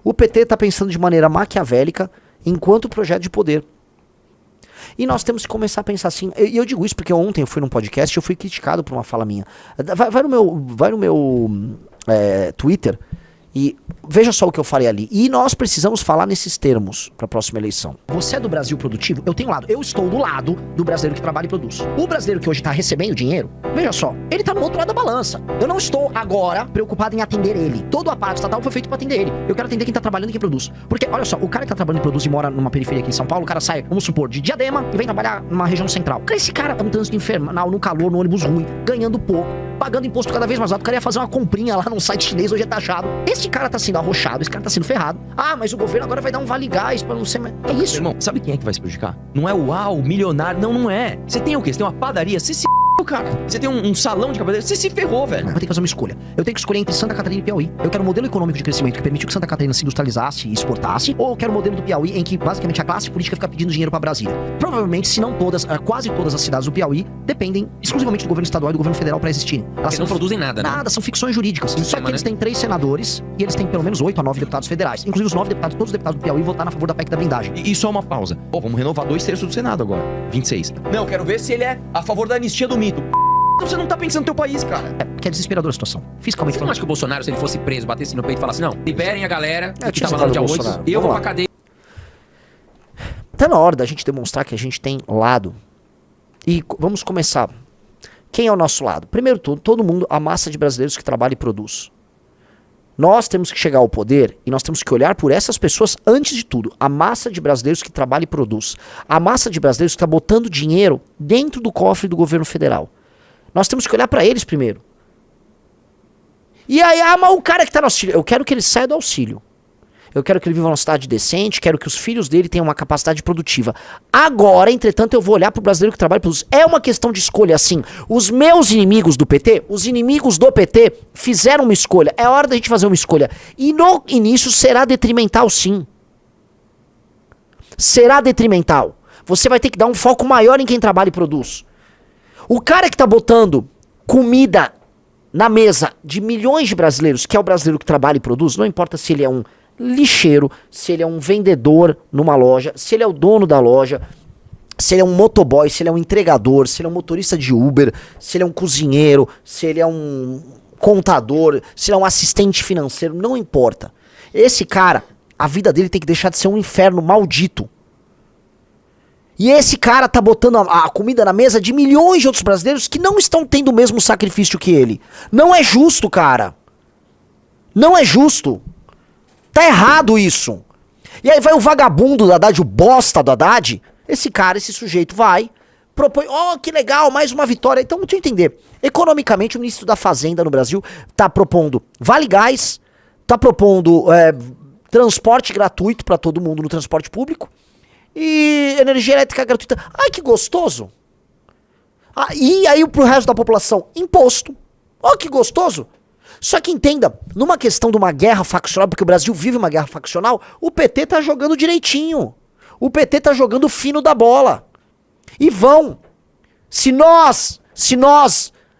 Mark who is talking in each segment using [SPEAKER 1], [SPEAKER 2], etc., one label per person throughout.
[SPEAKER 1] O PT está pensando de maneira maquiavélica enquanto projeto de poder. E nós temos que começar a pensar assim. E eu digo isso porque ontem eu fui num podcast e eu fui criticado por uma fala minha. Vai no meu Twitter e veja só o que eu falei ali. E nós precisamos falar nesses termos para a próxima eleição. Você é do Brasil produtivo? Eu tenho um lado. Eu estou do lado do brasileiro que trabalha e produz. O brasileiro que hoje está recebendo dinheiro, veja só, ele está no outro lado da balança. Eu não estou agora preocupado em atender ele. Todo o aparato estatal foi feito para atender ele. Eu quero atender quem está trabalhando e quem produz. Porque, olha só, o cara que está trabalhando e produz e mora numa periferia aqui em São Paulo, o cara sai, vamos supor, de Diadema e vem trabalhar numa região central. Esse cara tá no trânsito infernal, no calor, no ônibus ruim, ganhando pouco, pagando imposto cada vez mais alto. O cara ia fazer uma comprinha lá num site chinês, hoje é taxado. Esse cara tá sendo arrochado, esse cara tá sendo ferrado. Ah, mas o governo agora vai dar um vale gás pra não ser... É isso.
[SPEAKER 2] Irmão, sabe quem é que vai se prejudicar? Não é o milionário. Não, não é. Você tem o quê? Você tem uma padaria? Você se cara. Você tem um salão de cabeleireiro? Você se ferrou, velho.
[SPEAKER 1] Eu vou ter que fazer uma escolha. Eu tenho que escolher entre Santa Catarina e Piauí. Eu quero um modelo econômico de crescimento que permitiu que Santa Catarina se industrializasse e exportasse, ou eu quero o modelo do Piauí em que basicamente a classe política fica pedindo dinheiro pra Brasília. Provavelmente, se não todas, quase todas as cidades do Piauí dependem exclusivamente do governo estadual e do governo federal pra existirem.
[SPEAKER 3] Eles não produzem nada, né?
[SPEAKER 1] Nada, são ficções jurídicas. Só que eles têm 3 senadores e eles têm pelo menos 8 a 9 deputados federais. Inclusive os 9 deputados, todos os deputados do Piauí votaram a favor da PEC da blindagem.
[SPEAKER 2] E só uma pausa. Pô, vamos renovar 2/3 do Senado agora. 26. Não, quero ver se ele é a favor da anistia do mito. Você não tá pensando no teu país, cara.
[SPEAKER 1] Que é desesperadora a situação. Fiscalmente
[SPEAKER 3] Você não
[SPEAKER 1] falando.
[SPEAKER 3] acha que o Bolsonaro, se ele fosse preso, batesse no peito e falasse, não, liberem a galera que
[SPEAKER 1] tinha
[SPEAKER 3] tava lá no dia
[SPEAKER 1] citado o
[SPEAKER 3] 8,
[SPEAKER 1] Bolsonaro.
[SPEAKER 3] eu vou
[SPEAKER 1] Vamos
[SPEAKER 3] pra
[SPEAKER 1] lá.
[SPEAKER 3] cadeia.
[SPEAKER 1] Tá na hora da gente demonstrar que a gente tem lado. E vamos começar. Quem é o nosso lado? Primeiro tudo, todo mundo, a massa de brasileiros que trabalha e produz. Nós temos que chegar ao poder e nós temos que olhar por essas pessoas antes de tudo. A massa de brasileiros que trabalha e produz. A massa de brasileiros que está botando dinheiro dentro do cofre do governo federal. Nós temos que olhar para eles primeiro. E aí, mas o cara que tá no auxílio, eu quero que ele saia do auxílio. Eu quero que ele viva numa cidade decente, quero que os filhos dele tenham uma capacidade produtiva. Agora, entretanto, eu vou olhar pro brasileiro que trabalha e produz. É uma questão de escolha, assim. Os meus inimigos do PT, os inimigos do PT, fizeram uma escolha. É hora da gente fazer uma escolha. E no início será detrimental, sim. Será detrimental. Você vai ter que dar um foco maior em quem trabalha e produz. O cara que tá botando comida na mesa de milhões de brasileiros, que é o brasileiro que trabalha e produz, não importa se ele é um lixeiro, se ele é um vendedor numa loja, se ele é o dono da loja, se ele é um motoboy, se ele é um entregador, se ele é um motorista de Uber, se ele é um cozinheiro, se ele é um contador, se ele é um assistente financeiro, não importa. Esse cara, a vida dele tem que deixar de ser um inferno maldito. E esse cara tá botando a comida na mesa de milhões de outros brasileiros que não estão tendo o mesmo sacrifício que ele. Não é justo, cara. Não é justo. Tá errado isso. E aí vai o vagabundo do Haddad, o bosta do Haddad. Esse cara, esse sujeito vai, propõe, que legal, mais uma vitória. Então, deixa eu entender. Economicamente, o ministro da Fazenda no Brasil tá propondo vale gás, tá propondo transporte gratuito pra todo mundo no transporte público. E energia elétrica gratuita. Ai, que gostoso. E aí pro resto da população, imposto. Que gostoso. Só que entenda, numa questão de uma guerra faccional, porque o Brasil vive uma guerra faccional, o PT tá jogando direitinho. O PT tá jogando fino da bola. E vão. Se nós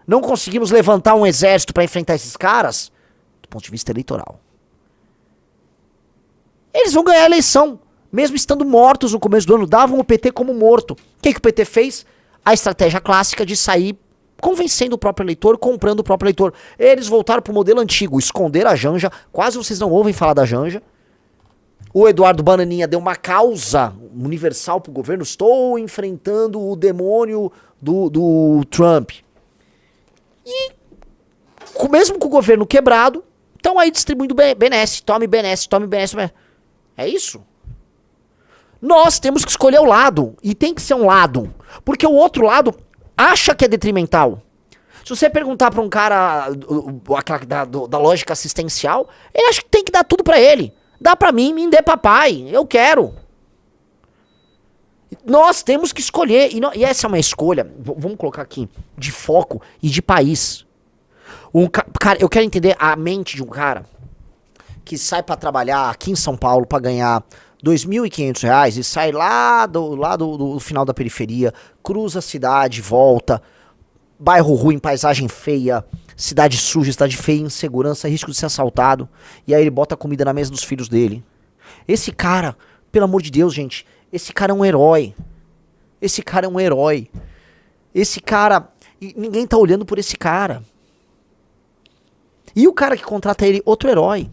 [SPEAKER 1] não conseguimos levantar um exército pra enfrentar esses caras, do ponto de vista eleitoral, eles vão ganhar a eleição. Mesmo estando mortos no começo do ano, davam o PT como morto. O que o PT fez? A estratégia clássica de sair convencendo o próprio eleitor, comprando o próprio eleitor. Eles voltaram pro modelo antigo, esconder a Janja. Quase vocês não ouvem falar da Janja. O Eduardo Bananinha deu uma causa universal pro governo. Estou enfrentando o demônio do Trump. E mesmo com o governo quebrado, estão aí distribuindo benesse. Tome benesse, tome benesse. É isso? Nós temos que escolher o lado. E tem que ser um lado. Porque o outro lado acha que é detrimental. Se você perguntar pra um cara da lógica assistencial, ele acha que tem que dar tudo pra ele. Dá pra mim, me dê papai. Eu quero. Nós temos que escolher. E essa é uma escolha, vamos colocar aqui, de foco e de país. Cara, eu quero entender a mente de um cara que sai pra trabalhar aqui em São Paulo pra ganhar R$2.500 e sai lá do final da periferia, cruza a cidade, volta. bairro ruim, paisagem feia, cidade suja, cidade feia, insegurança, risco de ser assaltado. E aí ele bota comida na mesa dos filhos dele. Esse cara, pelo amor de Deus, gente, esse cara é um herói. Esse cara é um herói. Esse cara... E ninguém tá olhando por esse cara. E o cara que contrata ele, outro herói.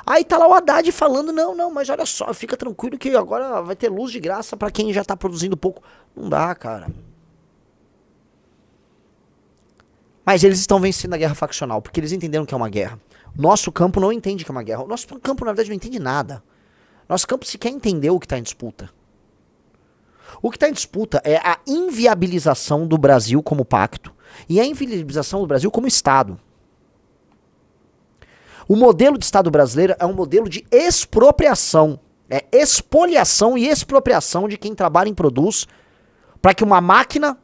[SPEAKER 1] Aí tá lá o Haddad falando, não, mas olha só, fica tranquilo que agora vai ter luz de graça pra quem já tá produzindo pouco. Não dá, cara. Mas eles estão vencendo a guerra faccional, porque eles entenderam que é uma guerra. Nosso campo não entende que é uma guerra. O nosso campo, na verdade, não entende nada. Nosso campo sequer entendeu o que está em disputa. O que está em disputa é a inviabilização do Brasil como pacto e a inviabilização do Brasil como Estado. O modelo de Estado brasileiro é um modelo de expropriação. É expoliação e expropriação de quem trabalha e produz para que uma máquina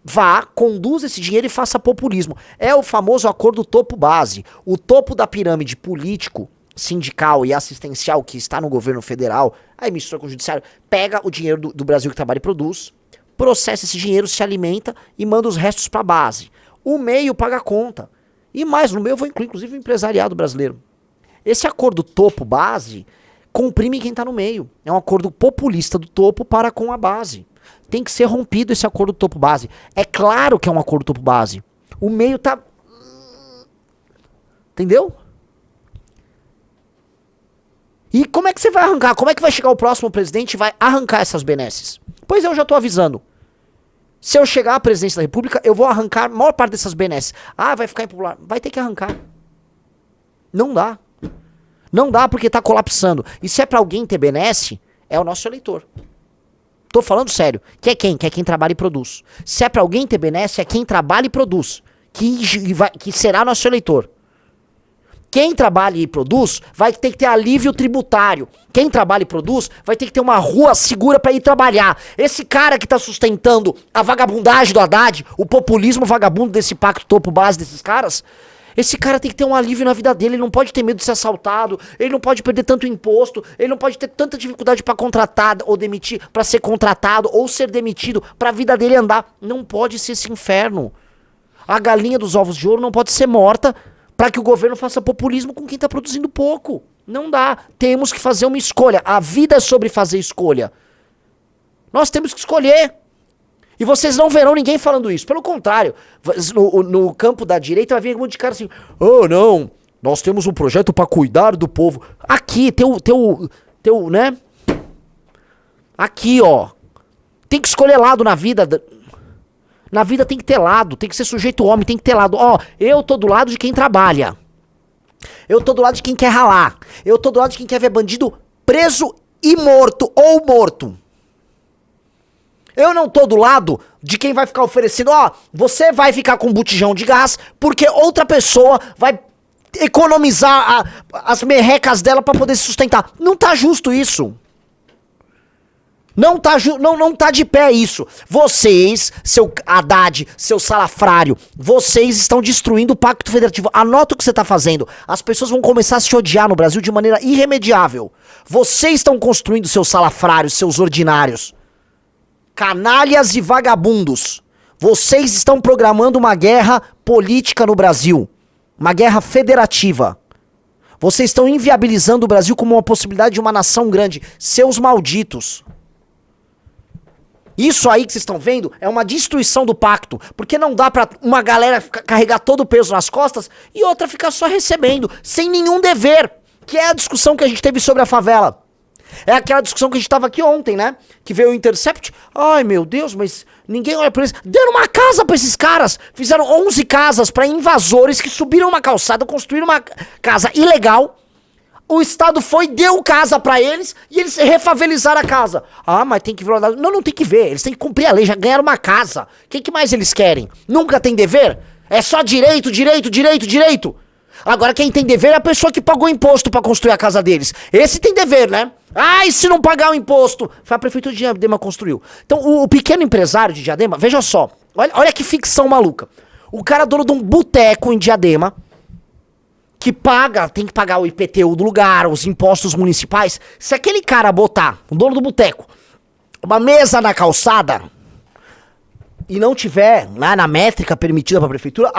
[SPEAKER 1] vá, conduza esse dinheiro e faça populismo. É o famoso acordo topo-base. O topo da pirâmide político, sindical e assistencial que está no governo federal, aí mistura com o judiciário, pega o dinheiro do Brasil que trabalha e produz, processa esse dinheiro, se alimenta e manda os restos para a base. O meio paga a conta. E mais, no meio eu vou incluir inclusive o empresariado brasileiro. Esse acordo topo-base comprime quem está no meio. É um acordo populista do topo para com a base. Tem que ser rompido esse acordo topo-base. É claro que é um acordo topo-base. O meio tá... Entendeu? E como é que você vai arrancar? Como é que vai chegar o próximo presidente e vai arrancar essas benesses? Pois eu já tô avisando. Se eu chegar à presidência da República, eu vou arrancar a maior parte dessas benesses. Ah, vai ficar impopular. Vai ter que arrancar. Não dá. Não dá porque tá colapsando. E se é pra alguém ter benesse, é o nosso eleitor. Tô falando sério. Que é quem? Que é quem trabalha e produz. Se é pra alguém ter benesse, é quem trabalha e produz. Que será nosso eleitor. Quem trabalha e produz vai ter que ter alívio tributário. Quem trabalha e produz vai ter que ter uma rua segura pra ir trabalhar. Esse cara que tá sustentando a vagabundagem do Haddad, o populismo vagabundo desse pacto topo-base desses caras, esse cara tem que ter um alívio na vida dele. Ele não pode ter medo de ser assaltado, ele não pode perder tanto imposto, ele não pode ter tanta dificuldade pra contratar ou demitir, pra ser contratado ou ser demitido, pra vida dele andar. Não pode ser esse inferno. A galinha dos ovos de ouro não pode ser morta para que o governo faça populismo com quem está produzindo pouco. Não dá. Temos que fazer uma escolha. A vida é sobre fazer escolha. Nós temos que escolher. E vocês não verão ninguém falando isso. Pelo contrário, no campo da direita vai vir um monte de cara assim, oh não, nós temos um projeto para cuidar do povo. Aqui, né? Aqui, ó. Tem que escolher lado na vida. Na vida tem que ter lado, tem que ser sujeito homem, tem que ter lado. Ó, eu tô do lado de quem trabalha. Eu tô do lado de quem quer ralar. Eu tô do lado de quem quer ver bandido preso e morto, ou morto. Eu não tô do lado de quem vai ficar oferecendo, ó, você vai ficar com um botijão de gás, porque outra pessoa vai economizar as merrecas dela pra poder se sustentar. Não tá justo isso. Não tá de pé isso. Vocês, seu Haddad, seu salafrário, vocês estão destruindo o Pacto Federativo. Anota o que você tá fazendo. As pessoas vão começar a se odiar no Brasil de maneira irremediável. Vocês estão construindo seus salafrários, seus ordinários. Canalhas e vagabundos. Vocês estão programando uma guerra política no Brasil. Uma guerra federativa. Vocês estão inviabilizando o Brasil como uma possibilidade de uma nação grande. Seus malditos. Isso aí que vocês estão vendo é uma destruição do pacto, porque não dá pra uma galera carregar todo o peso nas costas e outra ficar só recebendo, sem nenhum dever, que é a discussão que a gente teve sobre a favela. É aquela discussão que a gente tava aqui ontem, né? Que veio o Intercept. Ai, meu Deus, mas ninguém olha pra eles. Deram uma casa pra esses caras. Fizeram 11 casas pra invasores que subiram uma calçada, construíram uma casa ilegal. O Estado foi, deu casa pra eles e eles refavelizaram a casa. Ah, mas tem que ver... Não tem que ver. Eles têm que cumprir a lei. Já ganharam uma casa. O que mais eles querem? Nunca tem dever? É só direito. Agora quem tem dever é a pessoa que pagou imposto pra construir a casa deles. Esse tem dever, né? Ah, e se não pagar o imposto? Foi a prefeitura de Diadema construiu. Então o pequeno empresário de Diadema, veja só. Olha que ficção maluca. O cara dono de um boteco em Diadema... que tem que pagar o IPTU do lugar, os impostos municipais. Se aquele cara botar, o dono do boteco, uma mesa na calçada, e não tiver na métrica permitida pra prefeitura,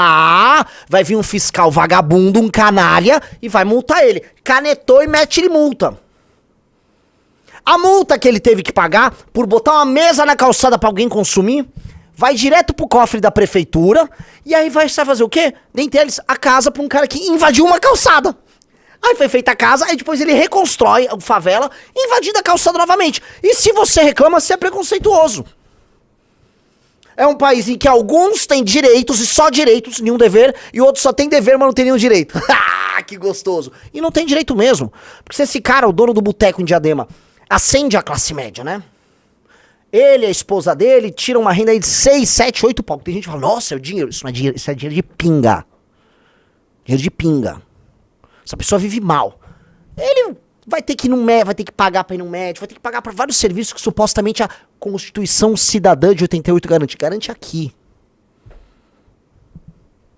[SPEAKER 1] vai vir um fiscal vagabundo, um canalha, e vai multar ele. Canetou e mete-lhe multa. A multa que ele teve que pagar por botar uma mesa na calçada pra alguém consumir, vai direto pro cofre da prefeitura, e aí vai fazer o quê? Dentre eles, a casa pra um cara que invadiu uma calçada. Aí foi feita a casa, aí depois ele reconstrói a favela, invadindo a calçada novamente. E se você reclama, você é preconceituoso. É um país em que alguns têm direitos e só direitos, nenhum dever, e outros só têm dever, mas não tem nenhum direito. Que gostoso. E não tem direito mesmo. Porque se esse cara, o dono do boteco em Diadema, acende a classe média, né? Ele e a esposa dele tiram uma renda aí de 6, 7, 8 pau. Tem gente que fala, nossa, é dinheiro. Isso não é dinheiro, isso é dinheiro de pinga. Dinheiro de pinga. Essa pessoa vive mal. Ele vai ter que ir num médico, vai ter que pagar pra ir num médico, vai ter que pagar pra vários serviços que supostamente a Constituição Cidadã de 88 garante. Garante aqui.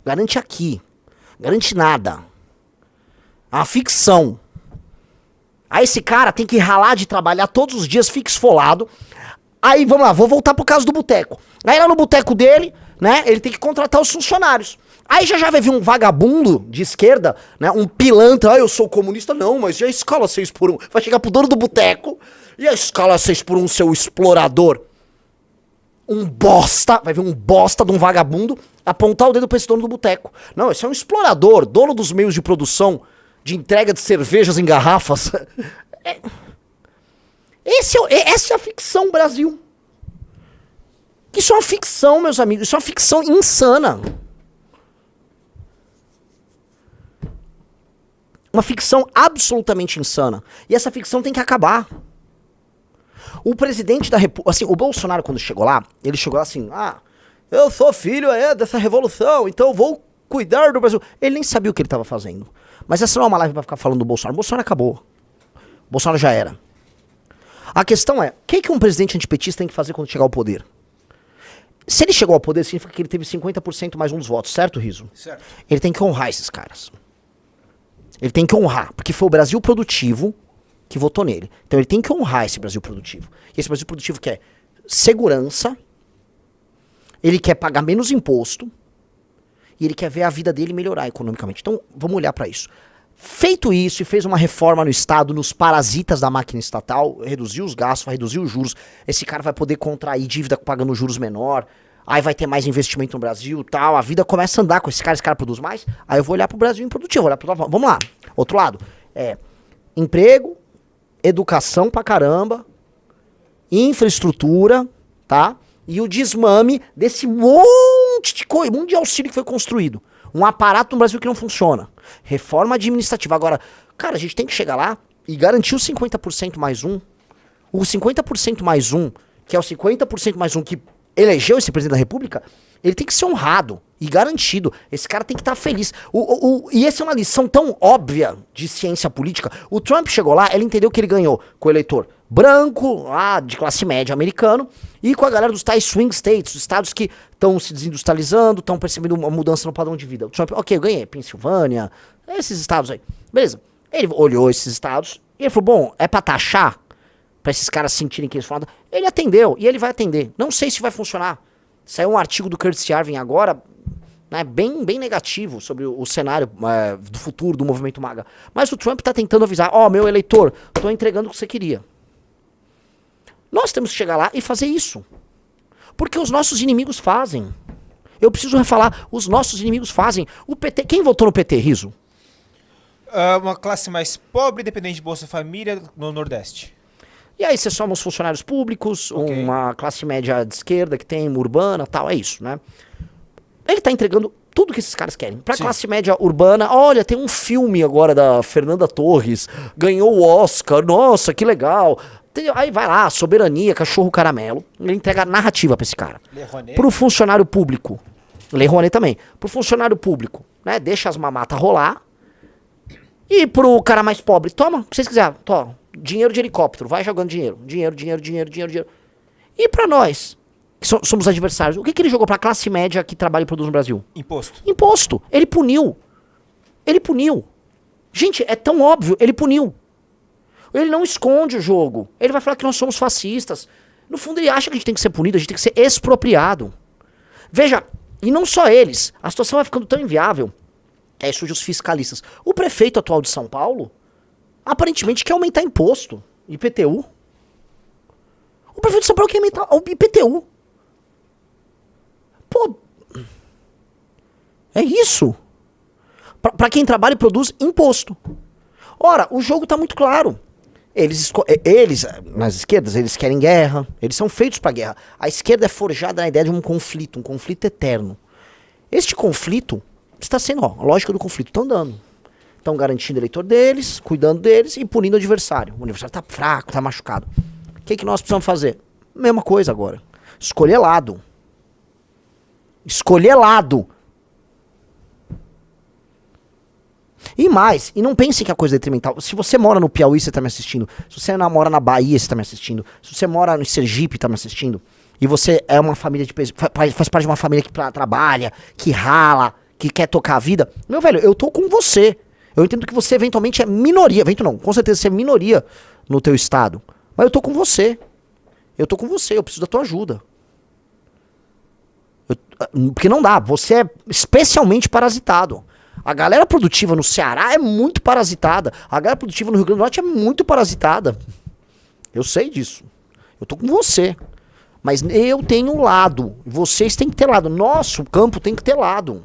[SPEAKER 1] Garante aqui. Garante nada. É uma ficção. Aí esse cara tem que ralar de trabalhar todos os dias, fica esfolado. Aí, vamos lá, vou voltar pro caso do boteco. Aí lá no boteco dele, né, ele tem que contratar os funcionários. Aí já vai vir um vagabundo de esquerda, né, um pilantra, eu sou comunista, não, mas e a escala 6x1? Vai chegar pro dono do boteco, e a escala 6x1, seu explorador? Um bosta, vai vir um bosta de um vagabundo apontar o dedo pra esse dono do boteco. Não, esse é um explorador, dono dos meios de produção, de entrega de cervejas em garrafas. Essa é a ficção, Brasil. Isso é uma ficção, meus amigos. Isso é uma ficção insana. Uma ficção absolutamente insana. E essa ficção tem que acabar. O presidente da República... Assim, o Bolsonaro, quando chegou lá, ele chegou lá assim, eu sou filho dessa revolução, então eu vou cuidar do Brasil. Ele nem sabia o que ele estava fazendo. Mas essa não é uma live pra ficar falando do Bolsonaro. O Bolsonaro acabou. O Bolsonaro já era. A questão é, o que um presidente antipetista tem que fazer quando chegar ao poder? Se ele chegou ao poder, significa que ele teve 50% mais um dos votos, certo, Riso? Certo. Ele tem que honrar esses caras. Ele tem que honrar, porque foi o Brasil produtivo que votou nele. Então ele tem que honrar esse Brasil produtivo. E esse Brasil produtivo quer segurança, ele quer pagar menos imposto, e ele quer ver a vida dele melhorar economicamente. Então, vamos olhar pra isso. Feito isso e fez uma reforma no Estado, nos parasitas da máquina estatal, reduziu os gastos, vai reduzir os juros, esse cara vai poder contrair dívida pagando juros menor, aí vai ter mais investimento no Brasil, tal, a vida começa a andar com esse cara produz mais, aí eu vou olhar pro Brasil improdutivo, olhar pro... Vamos lá, outro lado, emprego, educação pra caramba, infraestrutura, tá? E o desmame desse monte de coisa, um monte de auxílio que foi construído. Um aparato no Brasil que não funciona. Reforma administrativa. Agora, cara, a gente tem que chegar lá e garantir os 50% mais um. O 50% mais um, que é o 50% mais um que elegeu esse presidente da República, ele tem que ser honrado e garantido. Esse cara tem que estar feliz. E essa é uma lição tão óbvia de ciência política. O Trump chegou lá, ele entendeu que ele ganhou com o eleitor branco, lá de classe média americano, e com a galera dos tais swing states, os estados que estão se desindustrializando, estão percebendo uma mudança no padrão de vida. O Trump, ok, eu ganhei, Pensilvânia, esses estados aí. Beleza. Ele olhou esses estados e ele falou, bom, é pra taxar? Pra esses caras sentirem que eles falam. Ele atendeu, e ele vai atender. Não sei se vai funcionar. Saiu um artigo do Curtis Yarvin agora, né, bem negativo sobre o cenário do futuro do movimento MAGA. Mas o Trump tá tentando avisar, meu eleitor, tô entregando o que você queria. Nós temos que chegar lá e fazer isso. Porque os nossos inimigos fazem. Eu preciso refalar, os nossos inimigos fazem. O PT, quem votou no PT, Riso?
[SPEAKER 4] Uma classe mais pobre, dependente de Bolsa Família no Nordeste.
[SPEAKER 1] E aí você soma os funcionários públicos, okay, uma classe média de esquerda que tem urbana, tal, é isso, né? Ele tá entregando tudo que esses caras querem. Pra Sim. classe média urbana, olha, tem um filme agora da Fernanda Torres, ganhou o Oscar, nossa, que legal. Aí vai lá, soberania, cachorro caramelo, ele entrega narrativa pra esse cara. Pro funcionário público, Lei Rouanet também, pro funcionário público, né, deixa as mamatas rolar. E pro cara mais pobre, toma, o que vocês quiserem, toma, dinheiro de helicóptero, vai jogando dinheiro. E pra nós, que somos adversários, o que ele jogou pra classe média que trabalha e produz no Brasil? Imposto. Ele puniu. Gente, é tão óbvio, ele puniu. Ele não esconde o jogo. Ele vai falar que nós somos fascistas. No fundo, ele acha que a gente tem que ser punido, a gente tem que ser expropriado. Veja, e não só eles, a situação vai ficando tão inviável, aí surgem os fiscalistas. O prefeito atual de São Paulo, aparentemente quer aumentar imposto, IPTU. O prefeito de São Paulo quer aumentar o IPTU. Pô, é isso. Pra quem trabalha e produz, imposto. Ora, o jogo tá muito claro. Eles, nas esquerdas, eles querem guerra. Eles são feitos pra guerra. A esquerda é forjada na ideia de um conflito eterno. Este conflito está sendo, ó, a lógica do conflito. Estão dando. Estão garantindo o eleitor deles, cuidando deles e punindo o adversário. O adversário tá fraco, tá machucado. O que nós precisamos fazer? Mesma coisa agora. Escolher lado. Escolher lado. E mais, e não pense que a coisa é detrimental. Se você mora no Piauí, você tá me assistindo. Se você mora na Bahia, você tá me assistindo. Se você mora no Sergipe, tá me assistindo. E você é uma família de faz parte de uma família que trabalha, que rala, que quer tocar a vida. Meu velho, eu tô com você. Eu entendo que você eventualmente é minoria. Evento não, com certeza você é minoria no teu estado. Mas eu tô com você. Eu tô com você, eu preciso da tua ajuda. Porque não dá, você é especialmente parasitado. A galera produtiva no Ceará é muito parasitada. A galera produtiva no Rio Grande do Norte é muito parasitada. Eu sei disso. Eu tô com você. Mas eu tenho um lado. Vocês têm que ter lado. Nosso campo tem que ter lado.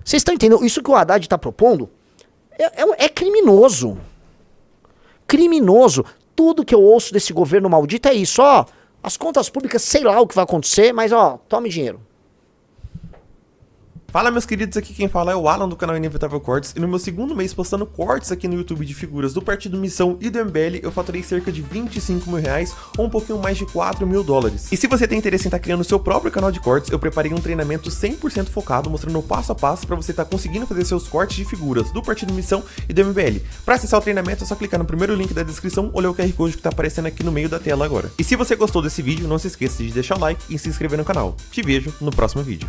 [SPEAKER 1] Vocês estão entendendo? Isso que o Haddad está propondo é criminoso. Criminoso. Tudo que eu ouço desse governo maldito é isso, ó. As contas públicas, sei lá o que vai acontecer, mas ó, tome dinheiro.
[SPEAKER 5] Fala, meus queridos, aqui quem fala é o Alan do canal Inevitável Cortes, e no meu segundo mês postando cortes aqui no YouTube de figuras do Partido Missão e do MBL, eu faturei cerca de 25 mil reais, ou um pouquinho mais de 4 mil dólares. E se você tem interesse em estar criando o seu próprio canal de cortes, eu preparei um treinamento 100% focado, mostrando o passo a passo para você estar conseguindo fazer seus cortes de figuras do Partido Missão e do MBL. Para acessar o treinamento é só clicar no primeiro link da descrição ou ler o QR Code que tá aparecendo aqui no meio da tela agora. E se você gostou desse vídeo, não se esqueça de deixar o like e se inscrever no canal. Te vejo no próximo vídeo.